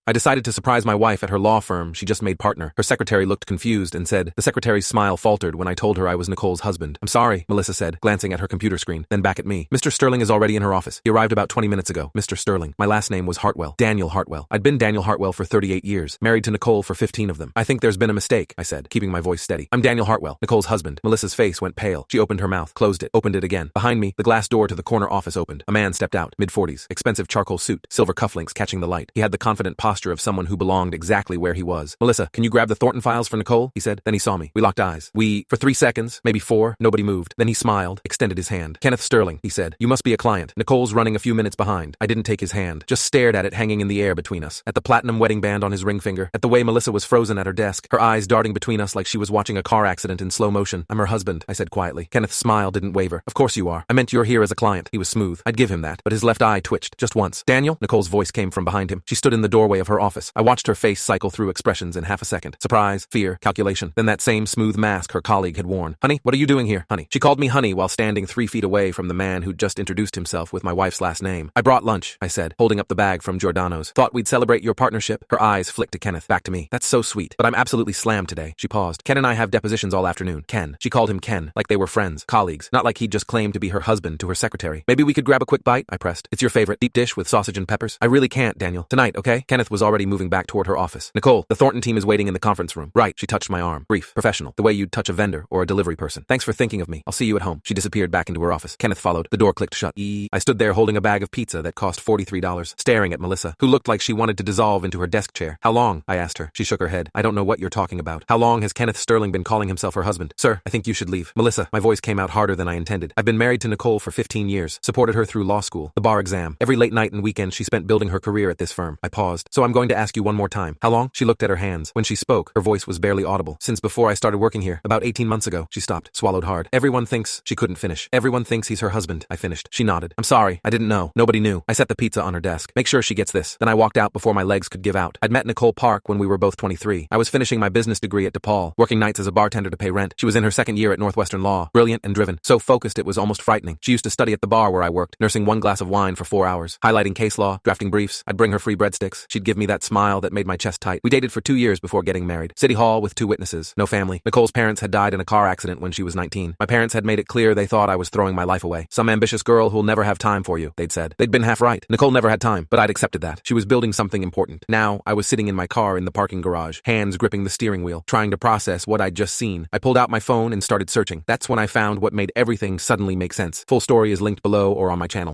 I decided to surprise my wife at her law firm she just made partner. Her secretary looked confused and said, the secretary's smile faltered when I told her I was Nicole's husband. I'm sorry, Melissa said, glancing at her computer screen, then back at me. Mr. Sterling is already in her office. He arrived about 20 minutes ago. Mr. Sterling. My last name was Hartwell. Daniel Hartwell. I'd been Daniel Hartwell for 38 years, married to Nicole for 15 of them. I think there's been a mistake, I said, keeping my voice steady. I'm Daniel Hartwell, Nicole's husband. Melissa's face went pale. She opened her mouth, closed it, opened it again. Behind me, the glass door to the corner office opened. A man stepped out, mid-40s, expensive charcoal suit, silver cufflinks catching the light. He had the confident posture of someone who belonged exactly where he was. Melissa, can you grab the Thornton files for Nicole? He said. Then he saw me. We locked eyes. For 3 seconds, maybe 4, nobody moved. Then he smiled, extended his hand. Kenneth Sterling, he said. You must be a client. Nicole's running a few minutes behind. I didn't take his hand, just stared at it hanging in the air between us, at the platinum wedding band on his ring finger, at the way Melissa was frozen at her desk, her eyes darting between us like she was watching a car accident in slow motion. I'm her husband, I said quietly. Kenneth's smile didn't waver. Of course you are. I meant you're here as a client. He was smooth. I'd give him that, but his left eye twitched, just once. Daniel? Nicole's voice came from behind him. She stood in the doorway of her office. I watched her face cycle through expressions in half a second. Surprise, fear, calculation. Then that same smooth mask her colleague had worn. Honey, what are you doing here, honey? She called me honey while standing 3 feet away from the man who'd just introduced himself with my wife's last name. I brought lunch, I said, holding up the bag from Giordano's. Thought we'd celebrate your partnership. Her eyes flicked to Kenneth, back to me. That's so sweet, but I'm absolutely slammed today. She paused. Ken and I have depositions all afternoon. Ken. She called him Ken, like they were friends, colleagues, not like he'd just claimed to be her husband to her secretary. Maybe we could grab a quick bite? I pressed. It's your favorite deep dish with sausage and peppers? I really can't, Daniel. Tonight, okay? Kenneth was already moving back toward her office. Nicole, the Thornton team is waiting in the conference room. Right. She touched my arm. Brief, professional, the way you'd touch a vendor or a delivery person. Thanks for thinking of me. I'll see you at home. She disappeared back into her office. Kenneth followed. The door clicked shut. I stood there holding a bag of pizza that cost $43, staring at Melissa, who looked like she wanted to dissolve into her desk chair. How long? I asked her. She shook her head. I don't know what you're talking about. How long has Kenneth Sterling been calling himself her husband? Sir, I think you should leave. Melissa, my voice came out harder than I intended. I've been married to Nicole for 15 years, supported her through law school, the bar exam. Every late night and weekend she spent building her career at this firm. I paused. So I'm going to ask you one more time. How long? She looked at her hands. When she spoke, her voice was barely audible. Since before I started working here, about 18 months ago. She stopped, swallowed hard. Everyone thinks she couldn't finish. Everyone thinks he's her husband. I finished. She nodded. I'm sorry. I didn't know. Nobody knew. I set the pizza on her desk. Make sure she gets this. Then I walked out before my legs could give out. I'd met Nicole Park when we were both 23. I was finishing my business degree at DePaul, working nights as a bartender to pay rent. She was in her second year at Northwestern Law, brilliant and driven, so focused it was almost frightening. She used to study at the bar where I worked, nursing one glass of wine for 4 hours, highlighting case law, drafting briefs. I'd bring her free breadsticks. She'd give me that smile that made my chest tight. We dated for 2 years before getting married. City Hall with 2 witnesses. No family. Nicole's parents had died in a car accident when she was 19. My parents had made it clear they thought I was throwing my life away. Some ambitious girl who'll never have time for you, they'd said. They'd been half right. Nicole never had time, but I'd accepted that. She was building something important. Now, I was sitting in my car in the parking garage, hands gripping the steering wheel, trying to process what I'd just seen. I pulled out my phone and started searching. That's when I found what made everything suddenly make sense. Full story is linked below or on my channel.